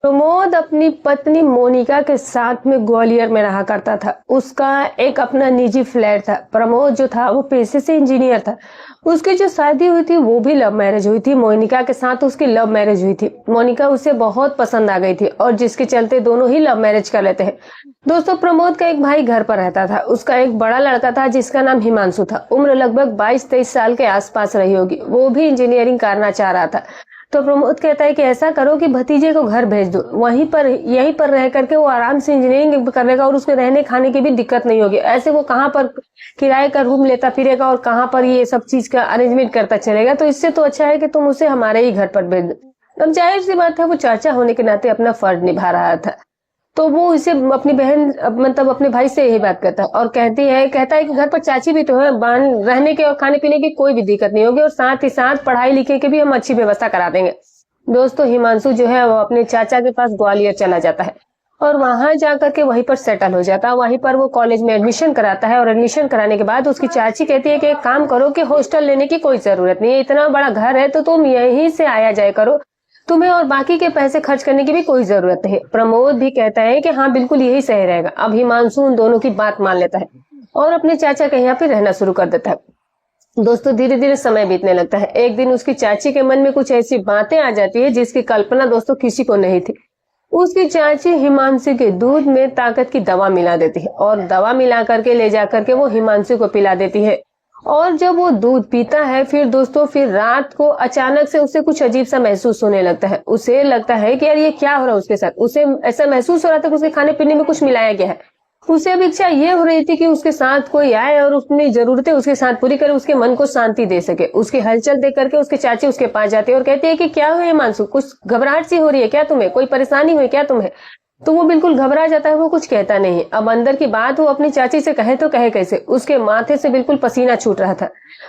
प्रमोद अपनी पत्नी मोनिका के साथ में ग्वालियर में रहा करता था। उसका एक अपना निजी फ्लैट था। प्रमोद जो था वो पेशे से इंजीनियर था। उसकी जो शादी हुई थी वो भी लव मैरिज हुई थी। मोनिका के साथ उसकी लव मैरिज हुई थी। मोनिका उसे बहुत पसंद आ गई थी और जिसके चलते दोनों ही लव मैरिज कर लेते हैं। दोस्तों, प्रमोद का एक भाई घर पर रहता था। उसका एक बड़ा लड़का था जिसका नाम हिमांशु था। उम्र लगभग 22-23 साल के आसपास रही होगी। वो भी इंजीनियरिंग करना चाह रहा था। तो प्रमोद कहता है कि ऐसा करो कि भतीजे को घर भेज दो, यहीं पर रह करके वो आराम से इंजीनियरिंग कर लेगा और उसके रहने खाने की भी दिक्कत नहीं होगी। ऐसे वो कहाँ पर किराए का रूम लेता फिरेगा और कहाँ पर ये सब चीज का अरेंजमेंट करता चलेगा। तो इससे तो अच्छा है कि तुम उसे हमारे ही घर पर भेज दो। अब जाहिर सी बात है, वो चाचा होने के नाते अपना फर्ज निभा रहा था। तो वो इसे अपनी बहन मतलब अपने भाई से यही बात करता है और कहता है कि घर पर चाची भी तो है, रहने के और खाने पीने की कोई भी दिक्कत नहीं होगी और साथ ही साथ पढ़ाई लिखे की भी हम अच्छी व्यवस्था करा देंगे। दोस्तों, हिमांशु जो है वो अपने चाचा के पास ग्वालियर चला जाता है और वहां जाकर के वहीं पर सेटल हो जाता है। वहीं पर वो कॉलेज में एडमिशन कराता है और एडमिशन कराने के बाद उसकी चाची कहती है कि एक काम करो कि हॉस्टल लेने की कोई जरूरत नहीं है, इतना बड़ा घर है तो तुम यहीं से आया जाए करो, तुम्हें और बाकी के पैसे खर्च करने की भी कोई जरूरत नहीं। प्रमोद भी कहता है कि हाँ बिल्कुल यही सही रहेगा। अब हिमांशु उन दोनों की बात मान लेता है और अपने चाचा के यहाँ पे रहना शुरू कर देता है। दोस्तों, धीरे धीरे समय बीतने लगता है। एक दिन उसकी चाची के मन में कुछ ऐसी बातें आ जाती है जिसकी कल्पना दोस्तों किसी को नहीं थी। उसकी चाची हिमांशु के दूध में ताकत की दवा मिला देती है और दवा मिला करके ले जा करके वो हिमांशु को पिला देती है। और जब वो दूध पीता है फिर रात को अचानक से उसे कुछ अजीब सा महसूस होने लगता है। उसे लगता है कि यार ये क्या हो रहा है उसके साथ। उसे ऐसा महसूस हो रहा था कि उसके खाने पीने में कुछ मिलाया गया है। उसे अब इच्छा ये हो रही थी कि उसके साथ कोई आए और अपनी जरूरतें उसके साथ पूरी करे, उसके मन को शांति दे सके। उसकी हलचल देख करके उसके चाची उसके पास जाती है और कहती है कि क्या हुआ हिमांशु, कुछ घबराहट सी हो रही है क्या तुम्हें, कोई परेशानी हुई क्या तुम्हें। तो वो बिल्कुल घबरा जाता है, वो कुछ कहता नहीं। अब अंदर की बात वो अपनी चाची से कहे तो कहे कैसे। उसके माथे से बिल्कुल पसीना छूट रहा था।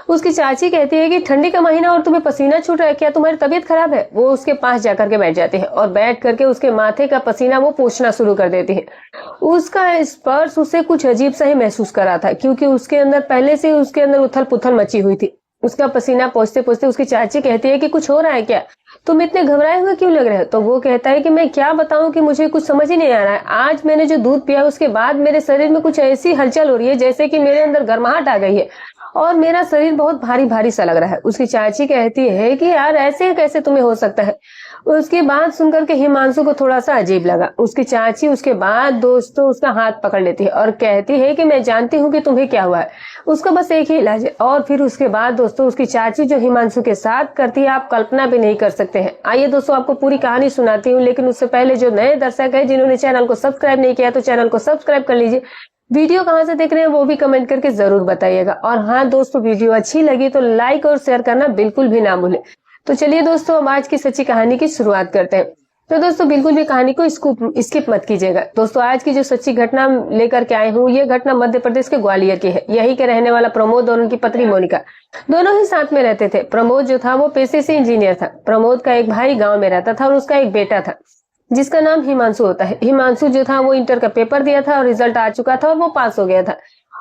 उसकी चाची कहती है कि ठंडी का महीना और तुम्हें पसीना छूट रहा है, क्या तुम्हारी तबीयत खराब है। वो उसके पास जाकर के बैठ जाती है और बैठ करके उसके माथे का पसीना वो पोंछना शुरू कर देती है। उसका स्पर्श उसे कुछ अजीब सा ही महसूस कर रहा था क्योंकि उसके अंदर पहले से उसके अंदर उथल पुथल मची हुई थी। उसका पसीना पोंछते पोंछते उसकी चाची कहती है कि कुछ हो रहा है क्या, तुम इतने घबराए हुए क्यों लग रहे हो। तो वो कहता है कि मैं क्या बताऊं कि मुझे कुछ समझ ही नहीं आ रहा है। आज मैंने जो दूध पिया उसके बाद मेरे शरीर में कुछ ऐसी हलचल हो रही है जैसे कि मेरे अंदर गर्माहट आ गई है और मेरा शरीर बहुत भारी भारी सा लग रहा है। उसकी चाची कहती है कि यार ऐसे कैसे तुम्हें हो सकता है। उसकी बात सुनकर के हिमांशु को थोड़ा सा अजीब लगा। उसकी चाची उसके बाद दोस्तों उसका हाथ पकड़ लेती है और कहती है कि मैं जानती हूँ कि तुम्हें क्या हुआ है, उसका बस एक ही इलाज है। और फिर उसके बाद दोस्तों उसकी चाची जो हिमांशु के साथ करती है आप कल्पना भी नहीं कर सकते हैं। आइए दोस्तों आपको पूरी कहानी सुनाती हूँ, लेकिन उससे पहले जो नए दर्शक है जिन्होंने चैनल को सब्सक्राइब नहीं किया तो चैनल को सब्सक्राइब कर लीजिए। वीडियो कहाँ से देख रहे हैं वो भी कमेंट करके जरूर बताइएगा। और हाँ दोस्तों, वीडियो अच्छी लगी तो लाइक और शेयर करना बिल्कुल भी ना भूलें। तो चलिए दोस्तों अब आज की सच्ची कहानी की शुरुआत करते हैं। तो दोस्तों बिल्कुल भी कहानी को स्किप मत कीजिएगा। दोस्तों आज की जो सच्ची घटना लेकर के आए हूँ ये घटना मध्य प्रदेश के ग्वालियर की है। यही के रहने वाला प्रमोद और उनकी पत्नी मोनिका दोनों ही साथ में रहते थे। प्रमोद जो था वो पेशे से इंजीनियर था। प्रमोद का एक भाई गाँव में रहता था और उसका एक बेटा था जिसका नाम हिमांशु होता है। हिमांशु जो था वो इंटर का पेपर दिया था और रिजल्ट आ चुका था और वो पास हो गया था।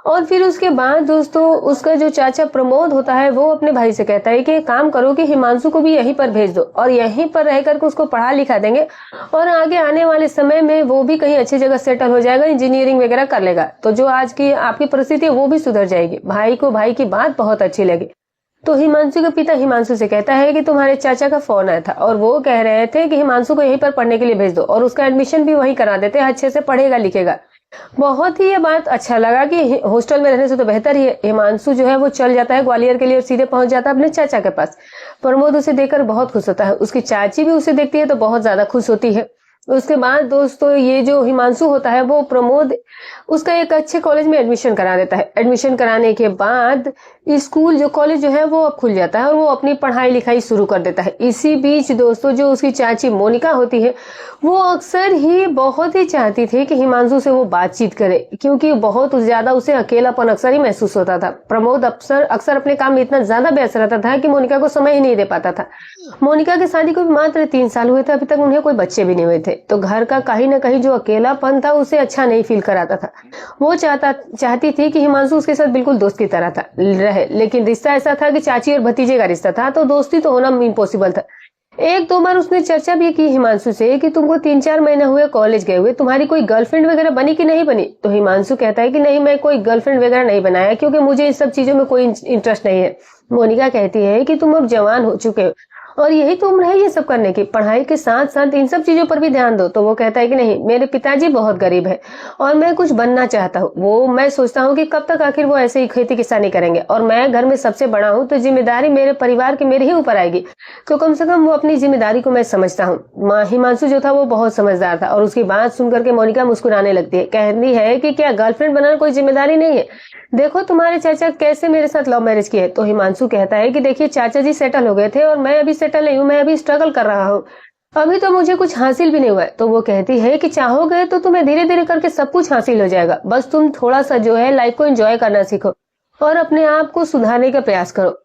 और फिर उसके बाद दोस्तों उसका जो चाचा प्रमोद होता है वो अपने भाई से कहता है कि एक काम करो कि हिमांशु को भी यहीं पर भेज दो और यहीं पर रह करके उसको पढ़ा लिखा देंगे और आगे आने वाले समय में वो भी कहीं अच्छी जगह सेटल हो जाएगा, इंजीनियरिंग वगैरह कर लेगा। तो जो आज की आपकी परिस्थिति है वो भी सुधर जाएगी। भाई को भाई की बात बहुत अच्छी लगी। तो हिमांशु का पिता हिमांशु से कहता है कि तुम्हारे चाचा का फोन आया था और वो कह रहे थे कि हिमांशु को यहीं पर पढ़ने के लिए भेज दो और उसका एडमिशन भी वहीं करा देते, अच्छे से पढ़ेगा लिखेगा। बहुत ही ये बात अच्छा लगा कि हॉस्टल में रहने से तो बेहतर ही है। हिमांशु जो है वो चल जाता है ग्वालियर के लिए और सीधे पहुंच जाता है अपने चाचा के पास। प्रमोद उसे देखकर बहुत खुश होता है। उसकी चाची भी उसे देखती है तो बहुत ज्यादा खुश होती है। उसके बाद दोस्तों ये जो हिमांशु होता है वो प्रमोद उसका एक अच्छे कॉलेज में एडमिशन करा देता है। एडमिशन कराने के बाद स्कूल जो कॉलेज जो है वो अब खुल जाता है और वो अपनी पढ़ाई लिखाई शुरू कर देता है। इसी बीच दोस्तों जो उसकी चाची मोनिका होती है वो अक्सर ही बहुत ही चाहती थी कि हिमांशु से वो बातचीत करे क्योंकि बहुत ज्यादा उसे अकेलापन अक्सर ही महसूस होता था। प्रमोद अक्सर अपने काम में इतना ज्यादा व्यस्त रहता था कि मोनिका को समय ही नहीं दे पाता था। मोनिका की शादी को भी मात्र 3 साल हुए थे, अभी तक उन्हें कोई बच्चे भी नहीं हुए थे। तो घर का कहीं ना कहीं जो अकेलापन था उसे अच्छा नहीं फील कराता था। वो चाहती थी कि हिमांशु उसके साथ बिल्कुल दोस्त की तरह था रहे, लेकिन रिश्ता ऐसा था कि चाची और भतीजे का रिश्ता था तो दोस्ती तो होना इम्पॉसिबल था। एक दो बार उसने चर्चा भी की हिमांशु से कि तुमको 3-4 महीने हुए कॉलेज गए हुए, तुम्हारी कोई गर्लफ्रेंड वगैरह बनी कि नहीं बनी। तो हिमांशु कहता है कि नहीं, मैं कोई गर्लफ्रेंड वगैरह नहीं बनाया, क्योंकि मुझे इस सब चीजों में कोई इंटरेस्ट नहीं है। मोनिका कहती है कि तुम अब जवान हो चुके हो और यही तो उम्र है ये सब करने की, पढ़ाई के साथ साथ इन सब चीजों पर भी ध्यान दो। तो वो कहता है कि नहीं, मेरे पिताजी बहुत गरीब है और मैं कुछ बनना चाहता हूँ। वो मैं सोचता हूँ कि कब तक आखिर वो ऐसे ही खेती किसानी करेंगे, और मैं घर में सबसे बड़ा हूँ तो जिम्मेदारी मेरे परिवार की मेरे ही ऊपर आएगी। तो कम से कम वो अपनी जिम्मेदारी को मैं समझता हूँ। हिमांशु जो था वो बहुत समझदार था और उसकी बात सुनकर के मोनिका मुस्कुराने लगती है। कहती है कि क्या गर्लफ्रेंड बनाना कोई जिम्मेदारी नहीं है? देखो तुम्हारे चाचा कैसे मेरे साथ लव मैरिज किए। तो हिमांशु कहता है कि देखिए, चाचा जी सेटल हो गए थे और मैं अभी सेटल नहीं हूँ, मैं अभी स्ट्रगल कर रहा हूँ, अभी तो मुझे कुछ हासिल भी नहीं हुआ है। तो वो कहती है कि चाहोगे तो तुम्हें धीरे धीरे करके सब कुछ हासिल हो जाएगा, बस तुम थोड़ा सा जो है लाइफ को एंजॉय करना सीखो और अपने आप को सुधारने का प्रयास करो।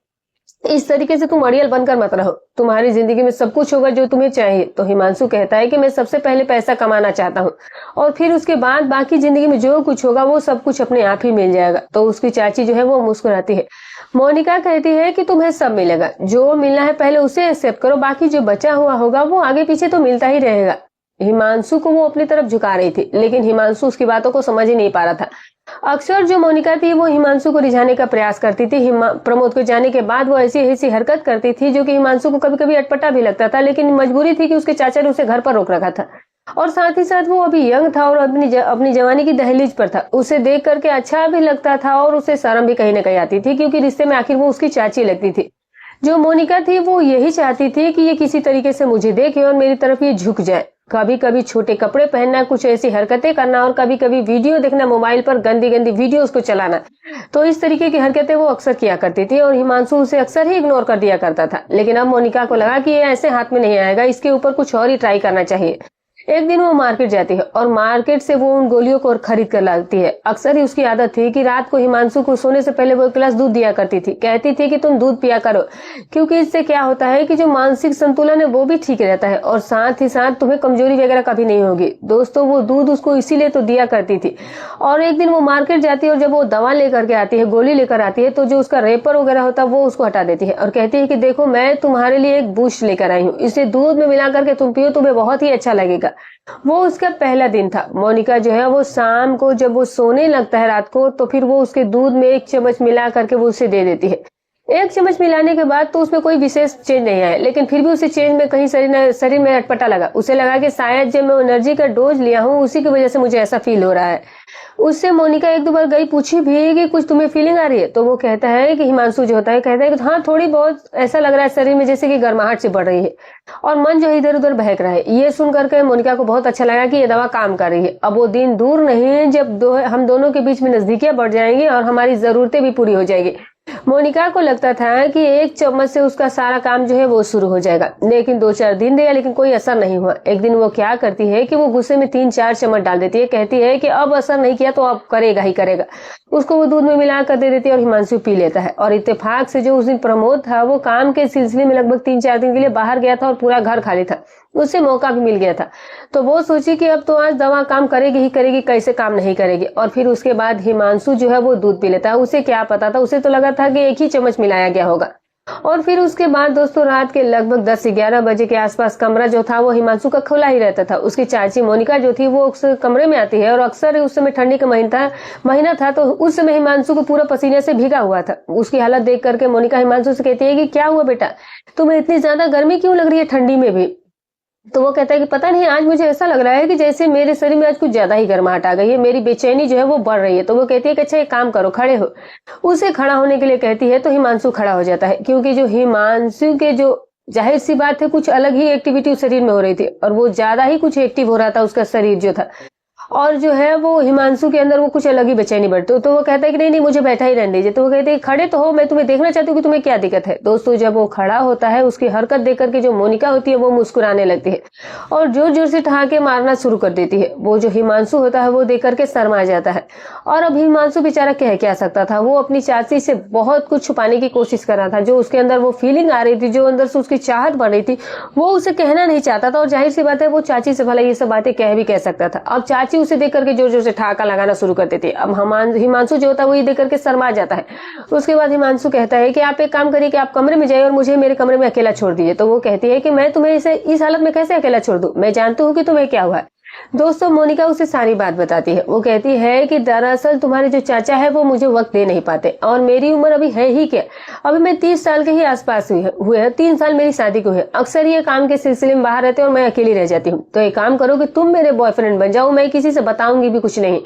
इस तरीके से तुम अड़ियल बनकर मत रहो, तुम्हारी जिंदगी में सब कुछ होगा जो तुम्हें चाहिए। तो हिमांशु कहता है कि मैं सबसे पहले पैसा कमाना चाहता हूँ और फिर उसके बाद बाकी जिंदगी में जो कुछ होगा वो सब कुछ अपने आप ही मिल जाएगा। तो उसकी चाची जो है वो मुस्कुराती है। मोनिका कहती है कि तुम्हें सब मिलेगा, जो मिलना है पहले उसे एक्सेप्ट करो, बाकी जो बचा हुआ होगा वो आगे पीछे तो मिलता ही रहेगा। हिमांशु को वो अपनी तरफ झुका रही थी, लेकिन हिमांशु उसकी बातों को समझ ही नहीं पा रहा था। अक्सर जो मोनिका थी वो हिमांशु को रिझाने का प्रयास करती थी। प्रमोद को जाने के बाद वो ऐसी ऐसी हरकत करती थी जो कि हिमांशु को कभी कभी अटपटा भी लगता था, लेकिन मजबूरी थी कि उसके चाचा ने उसे घर पर रोक रखा था और साथ ही साथ वो अभी यंग था और अपनी जवानी की दहलीज पर था। उसे देख करके अच्छा भी लगता था और उसे शर्म भी कहीं न कहीं आती थी, क्योंकि रिश्ते में आखिर वो उसकी चाची लगती थी। जो मोनिका थी वो यही चाहती थी कि ये किसी तरीके से मुझे देखे और मेरी तरफ ये झुक जाए। कभी कभी छोटे कपड़े पहनना, कुछ ऐसी हरकतें करना और कभी कभी वीडियो देखना, मोबाइल पर गंदी गंदी वीडियोस को चलाना। तो इस तरीके की हरकतें वो अक्सर किया करती थी और हिमांशु उसे अक्सर ही इग्नोर कर दिया करता था। लेकिन अब मोनिका को लगा कि ये ऐसे हाथ में नहीं आएगा, इसके ऊपर कुछ और ही ट्राई करना चाहिए। एक दिन वो मार्केट जाती है और मार्केट से वो उन गोलियों को खरीद कर लाती है। अक्सर ही उसकी आदत थी कि रात को हिमांशु को सोने से पहले वो एक गिलास दूध दिया करती थी। कहती थी कि तुम दूध पिया करो, क्योंकि इससे क्या होता है कि जो मानसिक संतुलन है वो भी ठीक रहता है और साथ ही साथ तुम्हें कमजोरी वगैरह कभी नहीं होगी। दोस्तों, वो दूध उसको इसीलिए तो दिया करती थी। और एक दिन वो मार्केट जाती है और जब वो दवा लेकर के आती है, गोली लेकर आती है, तो जो उसका रेपर वगैरह होता है वो उसको हटा देती है और कहती है कि देखो, मैं तुम्हारे लिए एक बूस्ट लेकर आई हूँ, इसे दूध में मिला करके तुम पियो, तुम्हें बहुत ही अच्छा लगेगा। वो उसका पहला दिन था। मोनिका जो है वो शाम को जब वो सोने लगता है रात को, तो फिर वो उसके दूध में 1 चम्मच मिला करके वो उसे दे देती है। 1 चम्मच मिलाने के बाद तो उसमें कोई विशेष चेंज नहीं आया, लेकिन फिर भी उसे चेंज में कहीं शरीर में अटपटा लगा। उसे लगा कि शायद जब मैं एनर्जी का डोज लिया हूँ उसी की वजह से मुझे ऐसा फील हो रहा है। उससे मोनिका एक दो बार गई, पूछी भी कि कुछ तुम्हें फीलिंग आ रही है। तो वो कहता है कि हिमांशु जो होता है कहता है कि हाँ, थोड़ी बहुत ऐसा लग रहा है शरीर में जैसे कि गर्माहट से बढ़ रही है और मन जो है इधर उधर बहक रहा है। ये सुन करके मोनिका को बहुत अच्छा लगा कि ये दवा काम कर रही है। अब वो दिन दूर नहीं है जब हम दोनों के बीच में नजदीकियां बढ़ जाएंगी और हमारी जरूरतें भी पूरी हो जाएगी। मोनिका को लगता था कि 1 चम्मच से उसका सारा काम जो है वो शुरू हो जाएगा, लेकिन 2-4 दिन दिया लेकिन कोई असर नहीं हुआ। एक दिन वो क्या करती है कि वो गुस्से में 3-4 चम्मच डाल देती है। कहती है कि अब असर नहीं किया तो अब करेगा ही करेगा। उसको वो दूध में मिला कर दे देती है और हिमांशु पी लेता है। और इत्तेफाक से जो उस दिन प्रमोद था वो काम के सिलसिले में लगभग 3-4 दिन के लिए बाहर गया था और पूरा घर खाली था, उससे मौका भी मिल गया था। तो वो सोची कि अब तो आज दवा काम करेगी ही करेगी, कैसे काम नहीं करेगी। और फिर उसके बाद हिमांशु जो है वो दूध पी लेता है। उसे क्या पता था, उसे तो लगा था कि 1 ही चम्मच मिलाया गया होगा। और फिर उसके बाद दोस्तों रात के लगभग 10 से 11 बजे के आसपास कमरा जो था वो हिमांशु का खुला ही रहता था। उसकी चाची मोनिका जो थी वो उस कमरे में आती है और अक्सर उस समय ठंडी का महीना था, तो उस समय हिमांशु को पूरा पसीने से भीगा हुआ था। उसकी हालत देख करके मोनिका हिमांशु से कहती है कि क्या हुआ बेटा, तुम्हें इतनी ज्यादा गर्मी क्यों लग रही है ठंडी में भी? तो वो कहता है कि पता नहीं, आज मुझे ऐसा लग रहा है कि जैसे मेरे शरीर में आज कुछ ज्यादा ही गर्माहट आ गई है, मेरी बेचैनी जो है वो बढ़ रही है। तो वो कहती है कि अच्छा एक काम करो, खड़े हो। उसे खड़ा होने के लिए कहती है तो हिमांशु खड़ा हो जाता है, क्योंकि जो हिमांशु के जो जाहिर सी बात है कुछ अलग ही एक्टिविटी उस शरीर में हो रही थी और वो ज्यादा ही कुछ एक्टिव हो रहा था उसका शरीर जो था। और जो है वो हिमांशु के अंदर वो कुछ अलग ही बेचैनी बढ़ती। तो वो कहता है कि नहीं नहीं, मुझे बैठा ही रहने दीजिए। तो वो कहते हैं खड़े तो हो, मैं तुम्हें देखना चाहती हूँ कि तुम्हें क्या दिक्कत है। दोस्तों, जब वो खड़ा होता है उसकी हरकत देख करके जो मोनिका होती है वो मुस्कुराने लगती है और जोर जोर से ठहाके मारना शुरू कर देती है। वो जो हिमांशु होता है वो देख करके शर्मा जाता है और अब हिमांशु बेचारा कह क्या सकता था। वो अपनी चाची से बहुत कुछ छुपाने की कोशिश कर रहा था। जो उसके अंदर वो फीलिंग आ रही थी, जो अंदर से उसकी चाहत बढ़ रही थी, वो उसे कहना नहीं चाहता था। और जाहिर सी बात है वो चाची से भला ये सब बातें कह भी कह सकता था। अब चाची उसे देख करके जोर जोर से ठहाका लगाना शुरू कर देती है। अब हिमांशु जो होता है वो ये देख करके शर्मा जाता है। उसके बाद हिमांशु कहता है कि आप एक काम करिए कि आप कमरे में जाइए और मुझे मेरे कमरे में अकेला छोड़ दीजिए। तो वो कहती है कि मैं तुम्हें इस हालत में कैसे अकेला छोड़ दूं, मैं जानती हूँ कि तुम्हें क्या हुआ है। दोस्तों मोनिका उसे सारी बात बताती है। वो कहती है कि दरअसल तुम्हारे जो चाचा है वो मुझे वक्त दे नहीं पाते और मेरी उम्र अभी है ही क्या, अभी मैं 30 साल के ही आसपास हुए हैं, 3 साल मेरी शादी को है। अक्सर ये काम के सिलसिले में बाहर रहते और मैं अकेली रह जाती हूँ। तो एक काम करो कि तुम मेरे बॉयफ्रेंड बन जाओ, मैं किसी से बताऊंगी भी कुछ नहीं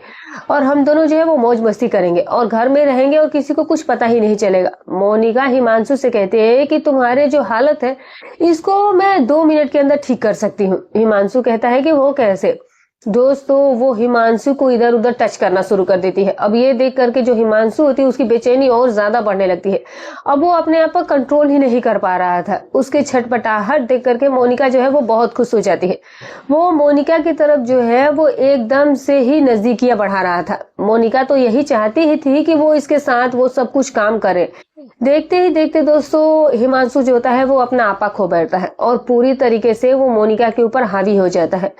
और हम दोनों जो है वो मौज मस्ती करेंगे और घर में रहेंगे और किसी को कुछ पता ही नहीं चलेगा। मोनिका हिमांशु से कहती है कि तुम्हारे जो हालत है इसको मैं 2 मिनट के अंदर ठीक कर सकती हूँ। हिमांशु कहता है कि वो कैसे। दोस्तों वो हिमांशु को इधर उधर टच करना शुरू कर देती है। अब ये देख करके जो हिमांशु होती है उसकी बेचैनी और ज्यादा बढ़ने लगती है। अब वो अपने आप पर कंट्रोल ही नहीं कर पा रहा था। उसके छटपटाहट देख करके मोनिका जो है वो बहुत खुश हो जाती है। वो मोनिका की तरफ जो है वो एकदम से ही नजदीकियां बढ़ा रहा था। मोनिका तो यही चाहती ही थी कि वो इसके साथ वो सब कुछ काम करे। देखते ही देखते दोस्तों हिमांशु जो होता है वो अपना आपा खो बैठता है और पूरी तरीके से वो मोनिका के ऊपर हावी हो जाता है।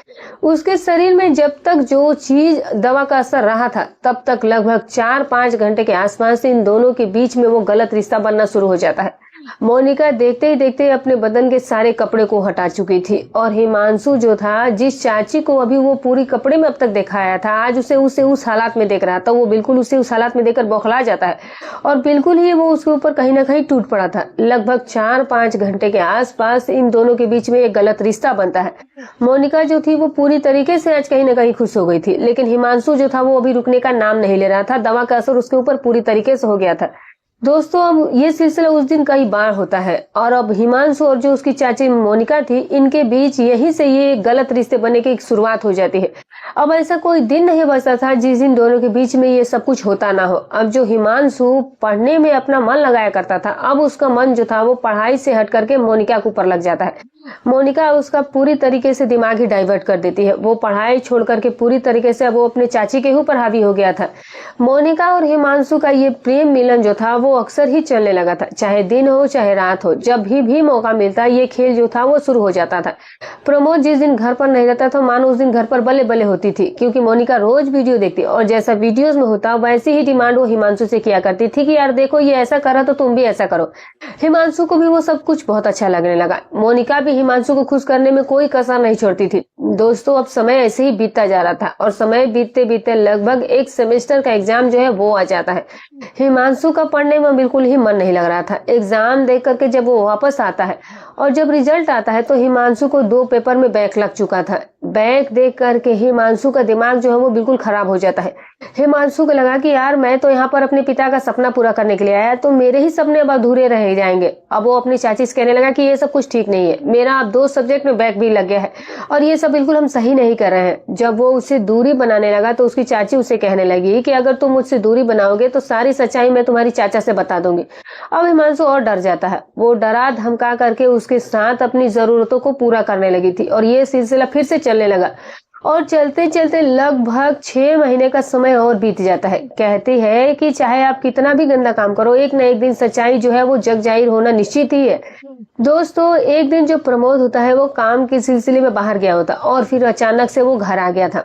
उसके शरीर में जब तक जो चीज दवा का असर रहा था तब तक लगभग 4-5 घंटे के आसपास इन दोनों के बीच में वो गलत रिश्ता बनना शुरू हो जाता है। मोनिका देखते ही देखते अपने बदन के सारे कपड़े को हटा चुकी थी और हिमांशु जो था, जिस चाची को अभी वो पूरी कपड़े में अब तक दिखाया था, आज उसे उस हालात में देख रहा था। वो बिल्कुल उसे उस हालात में देखकर बौखला जाता है और बिल्कुल ही वो उसके ऊपर कहीं ना कहीं टूट पड़ा था। लगभग 4-5 घंटे के आसपास इन दोनों के बीच में एक गलत रिश्ता बनता है। मोनिका जो थी वो पूरी तरीके से आज कहीं ना कहीं खुश हो गई थी, लेकिन हिमांशु जो था वो अभी रुकने का नाम नहीं ले रहा था। दवा का असर उसके ऊपर पूरी तरीके से हो गया था। दोस्तों अब ये सिलसिला उस दिन कई बार होता है और अब हिमांशु और जो उसकी चाची मोनिका थी इनके बीच यहीं से ये गलत रिश्ते बनने की एक शुरुआत हो जाती है। अब ऐसा कोई दिन नहीं बचता था जिस दिन दोनों के बीच में ये सब कुछ होता ना हो। अब जो हिमांशु पढ़ने में अपना मन लगाया करता था, अब उसका मन जो था वो पढ़ाई से हट करके मोनिका के ऊपर लग जाता है। मोनिका उसका पूरी तरीके से दिमाग ही डाइवर्ट कर देती है। वो पढ़ाई छोड़ करके पूरी तरीके से वो अपने चाची के ऊपर हावी हो गया था। मोनिका और हिमांशु का ये प्रेम मिलन जो था वो अक्सर ही चलने लगा था, चाहे दिन हो चाहे रात हो, जब भी मौका मिलता ये खेल जो था वो शुरू हो जाता था। प्रमोद जिस दिन घर पर नहीं रहता था मानो उस दिन घर पर बल्ले बल्ले होती थी, क्योंकि मोनिका रोज वीडियो देखती और जैसा वीडियोस में होता वैसी ही डिमांड वो हिमांशु से किया करती थी कि यार देखो ये ऐसा करा तो तुम भी ऐसा करो। हिमांशु को भी वो सब कुछ बहुत अच्छा लगने लगा। मोनिका भी हिमांशु को खुश करने में कोई कसर नहीं छोड़ती थी। दोस्तों अब समय ऐसे ही बीतता जा रहा था और समय बीतते बीतते लगभग एक सेमेस्टर का एग्जाम जो है वो आ जाता है। हिमांशु का पढ़ने में बिल्कुल ही मन नहीं लग रहा था। एग्जाम देख करके जब वो वापस आता है और जब रिजल्ट आता है तो हिमांशु को 2 पेपर में बैक लग चुका था। बैक देख करके हिमांशु का दिमाग जो है वो बिल्कुल खराब हो जाता है। हिमांशु को लगा कि यार मैं तो यहाँ पर अपने पिता का सपना पूरा करने के लिए आया, तो मेरे ही सपने अब अधूरे रह जाएंगे। अब वो अपनी चाची से कहने लगा कि ये सब कुछ ठीक नहीं है, मेरा अब 2 सब्जेक्ट में बैक भी लग गया है और ये सब बिल्कुल हम सही नहीं कर रहे हैं। जब वो उससे दूरी बनाने लगा तो उसकी चाची उसे कहने लगी कि अगर तुम मुझसे दूरी बनाओगे तो सारी सच्चाई मैं तुम्हारी चाचा से बता दूंगी। अब हिमांशु और डर जाता है। वो डरा धमका करके उसके साथ अपनी जरूरतों को पूरा करने लगी थी और ये सिलसिला फिर से चलने लगा और चलते चलते लगभग 6 महीने का समय और बीत जाता है। कहती है कि चाहे आप कितना भी गंदा काम करो, एक न एक दिन सच्चाई जो है वो जग जाहिर होना निश्चित ही है। दोस्तों एक दिन जो प्रमोद होता है वो काम के सिलसिले में बाहर गया होता और फिर अचानक से वो घर आ गया था।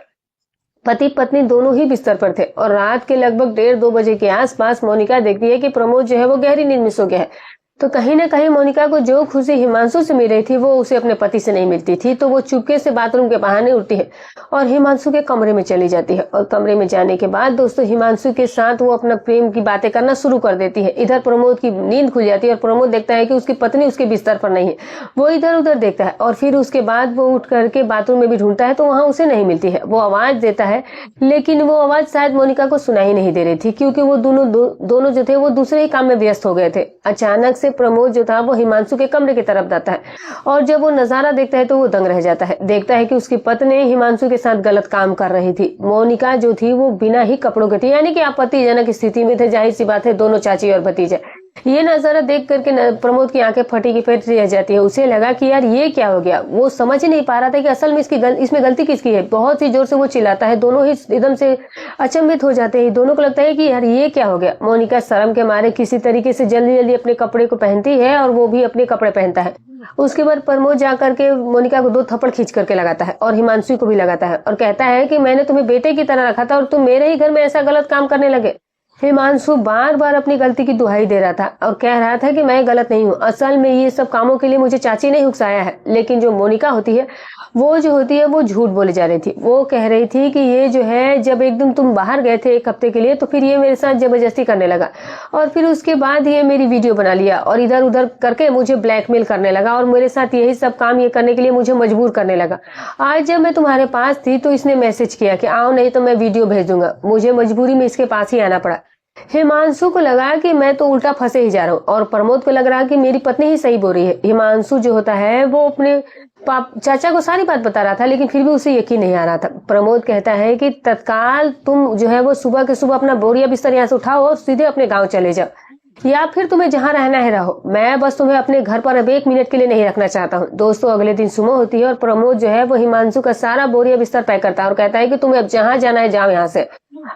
पति पत्नी दोनों ही बिस्तर पर थे और रात के लगभग 1:30-2 बजे के आसपास मोनिका देखती है कि प्रमोद जो है वो गहरी नींद में सो गया है। तो कहीं ना कहीं मोनिका को जो खुशी हिमांशु से मिल रही थी वो उसे अपने पति से नहीं मिलती थी। तो वो चुपके से बाथरूम के बहाने उठती है और हिमांशु के कमरे में चली जाती है और कमरे में जाने के बाद दोस्तों हिमांशु के साथ वो अपना प्रेम की बातें करना शुरू कर देती है। इधर प्रमोद की नींद खुल जाती है और प्रमोद देखता है कि उसकी पत्नी उसके बिस्तर पर नहीं है। वो इधर उधर देखता है और फिर उसके बाद वो उठ करके बाथरूम में भी ढूंढता है तो वहां उसे नहीं मिलती है। वो आवाज देता है लेकिन वो आवाज शायद मोनिका को सुनाई नहीं दे रही थी, क्योंकि वो दोनों जो थे वो दूसरे ही काम में व्यस्त हो गए थे। अचानक से प्रमोद जो था वो हिमांशु के कमरे की तरफ जाता है और जब वो नजारा देखता है तो वो दंग रह जाता है। देखता है कि उसकी पत्नी हिमांशु के साथ गलत काम कर रही थी। मोनिका जो थी वो बिना ही कपड़ों के थी, यानी कि आपत्तिजनक स्थिति में थे। जाहिर सी बात है दोनों चाची और भतीजा। ये नजारा देख करके प्रमोद की आंखें फटी की फटी रह जाती है। उसे लगा कि यार ये क्या हो गया। वो समझ ही नहीं पा रहा था कि असल में इसमें गलती किसकी है। बहुत ही जोर से वो चिल्लाता है। दोनों ही एकदम से अचंभित हो जाते हैं। दोनों को लगता है कि यार ये क्या हो गया। मोनिका शर्म के मारे किसी तरीके से जल्दी जल्दी अपने कपड़े को पहनती है और वो भी अपने कपड़े पहनता है। उसके बाद प्रमोद जाकर के मोनिका को 2 थप्पड़ खींच करके लगाता है और हिमांशु को भी लगाता है और कहता है कि मैंने तुम्हें बेटे की तरह रखा था और तुम मेरे ही घर में ऐसा गलत काम करने लगे। हिमांशु बार बार अपनी गलती की दुहाई दे रहा था और कह रहा था कि मैं गलत नहीं हूँ। असल में ये सब कामों के लिए मुझे चाची ने उकसाया है। लेकिन जो मोनिका होती है वो झूठ बोले जा रही थी। वो कह रही थी कि ये जो है जब एकदम तुम बाहर गए थे 1 हफ्ते के लिए तो फिर ये मेरे साथ जबरदस्ती करने लगा और फिर उसके बाद ये मेरी वीडियो बना लिया और इधर उधर करके मुझे ब्लैकमेल करने लगा और मेरे साथ यही सब काम ये करने के लिए मुझे मजबूर करने लगा। आज जब मैं तुम्हारे पास थी तो इसने मैसेज किया कि आओ नहीं तो मैं वीडियो भेज दूंगा। मुझे मजबूरी में इसके पास ही आना पड़ा। हिमांशु को लगा कि मैं तो उल्टा फंसे ही जा रहा हूँ और प्रमोद को लग रहा कि मेरी पत्नी ही सही बोल रही है। हिमांशु जो होता है वो अपने चाचा को सारी बात बता रहा था लेकिन फिर भी उसे यकीन नहीं आ रहा था। प्रमोद कहता है कि तत्काल तुम जो है वो सुबह के सुबह अपना बोरिया बिस्तर यहाँ से उठाओ और सीधे अपने गाँव चले जाओ या फिर तुम्हें जहां रहना है रहो। मैं बस तुम्हें अपने घर पर अब 1 मिनट के लिए नहीं रखना चाहता हूँ। दोस्तों अगले दिन सुबह होती है और प्रमोद जो है वो हिमांशु का सारा बोरिया बिस्तर पैक करता है और कहता है कि तुम्हें अब जहां जाना है जाओ यहाँ से।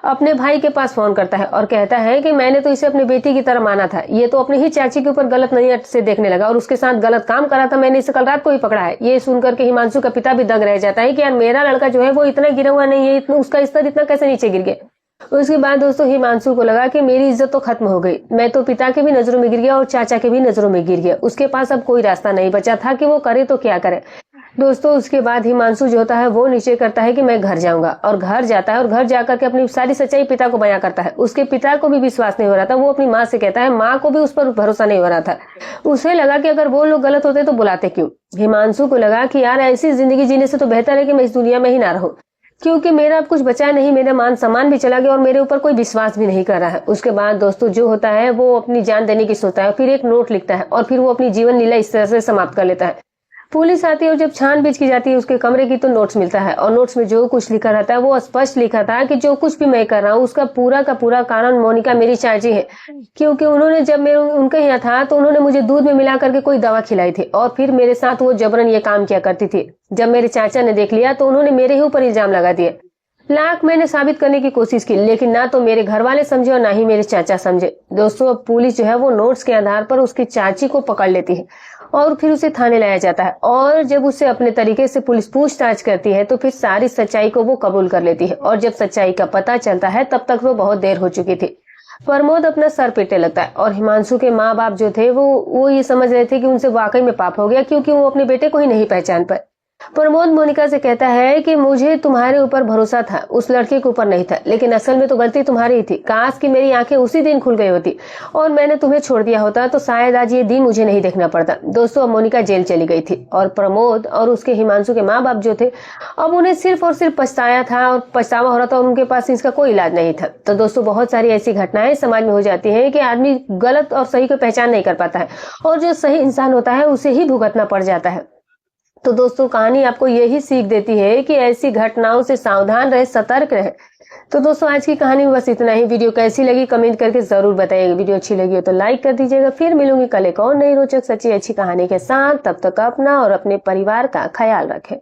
अपने भाई के पास फोन करता है और कहता है कि मैंने तो इसे अपनी बेटी की तरह माना था। ये तो अपनी ही चाची के ऊपर गलत नजर से देखने लगा और उसके साथ गलत काम करा था। मैंने इसे कल रात को ही पकड़ा है। ये सुनकर के हिमांशु का पिता भी दंग रह जाता है कि यार मेरा लड़का जो है वो इतना गिरा हुआ नहीं है, उसका स्तर इतना कैसे नीचे गिर गया। उसके बाद दोस्तों हिमांशु को लगा कि मेरी इज्जत तो खत्म हो गई। मैं तो पिता के भी नजरों में गिर गया और चाचा के भी नजरों में गिर गया। उसके पास अब कोई रास्ता नहीं बचा था कि वो करे तो क्या करे। दोस्तों उसके बाद हिमांशु जो होता है वो नीचे करता है कि मैं घर जाऊंगा और घर जाता है और घर जाकर के अपनी सारी सच्चाई पिता को बयां करता है। उसके पिता को भी विश्वास नहीं हो रहा था। वो अपनी माँ से कहता है, माँ को भी उस पर भरोसा नहीं हो रहा था। उसे लगा कि अगर वो लोग गलत होते तो बुलाते क्यों। हिमांशु को लगा कि यार ऐसी जिंदगी जीने से तो बेहतर है कि मैं इस दुनिया में ही ना रहूं क्योंकि मेरा अब कुछ बचा नहीं। मेरा मान सम्मान भी चला गया और मेरे ऊपर कोई विश्वास भी नहीं कर रहा है। उसके बाद दोस्तों जो होता है वो अपनी जान देने की सोचता है। फिर एक नोट लिखता है और फिर वो अपनी जीवन लीला इस तरह से समाप्त कर लेता है। पुलिस आती है और जब छानबीन की जाती है उसके कमरे की तो नोट्स मिलता है और नोट्स में जो कुछ लिखा रहता है वो स्पष्ट लिखा था कि जो कुछ भी मैं कर रहा हूँ उसका पूरा का पूरा कारण मोनिका मेरी चाची है। क्योंकि उन्होंने जब मैं उनके यहाँ था तो उन्होंने मुझे दूध में मिला करके कोई दवा खिलाई थी और फिर मेरे साथ वो जबरन ये काम किया करती थी। जब मेरे चाचा ने देख लिया तो उन्होंने मेरे ही ऊपर इल्जाम लगा दिया। लाख मैंने साबित करने की कोशिश की लेकिन ना तो मेरे घर वाले समझे और ना ही मेरे चाचा समझे। दोस्तों अब पुलिस जो है वो नोट्स के आधार पर उसकी चाची को पकड़ लेती है और फिर उसे थाने लाया जाता है और जब उसे अपने तरीके से पुलिस पूछताछ करती है तो फिर सारी सच्चाई को वो कबूल कर लेती है और जब सच्चाई का पता चलता है तब तक वो बहुत देर हो चुकी थी। प्रमोद अपना सर पीटने लगता है और हिमांशु के माँ बाप जो थे वो ये समझ रहे थे कि उनसे वाकई में पाप हो गया क्योंकि वो अपने बेटे को ही नहीं पहचान पाए। प्रमोद मोनिका से कहता है कि मुझे तुम्हारे ऊपर भरोसा था, उस लड़के के ऊपर नहीं था, लेकिन असल में तो गलती तुम्हारी ही थी। काश कि मेरी आंखें उसी दिन खुल गई होती और मैंने तुम्हें छोड़ दिया होता तो शायद आज ये दिन मुझे नहीं देखना पड़ता। दोस्तों अब मोनिका जेल चली गई थी और प्रमोद और उसके हिमांशु के माँ बाप जो थे अब उन्हें सिर्फ और सिर्फ पछताया था और पछतावा हो रहा था और उनके पास इसका कोई इलाज नहीं था। तो दोस्तों बहुत सारी ऐसी घटनाएं समाज में हो जाती है कि आदमी गलत और सही को पहचान नहीं कर पाता है और जो सही इंसान होता है उसे ही भुगतना पड़ जाता है। तो दोस्तों कहानी आपको यही सीख देती है कि ऐसी घटनाओं से सावधान रहे, सतर्क रहे। तो दोस्तों आज की कहानी में बस इतना ही। वीडियो कैसी लगी कमेंट करके जरूर बताइएगा। वीडियो अच्छी लगी हो तो लाइक कर दीजिएगा। फिर मिलूंगी कल एक और नई रोचक सच्ची अच्छी कहानी के साथ। तब तक अपना और अपने परिवार का ख्याल रखें।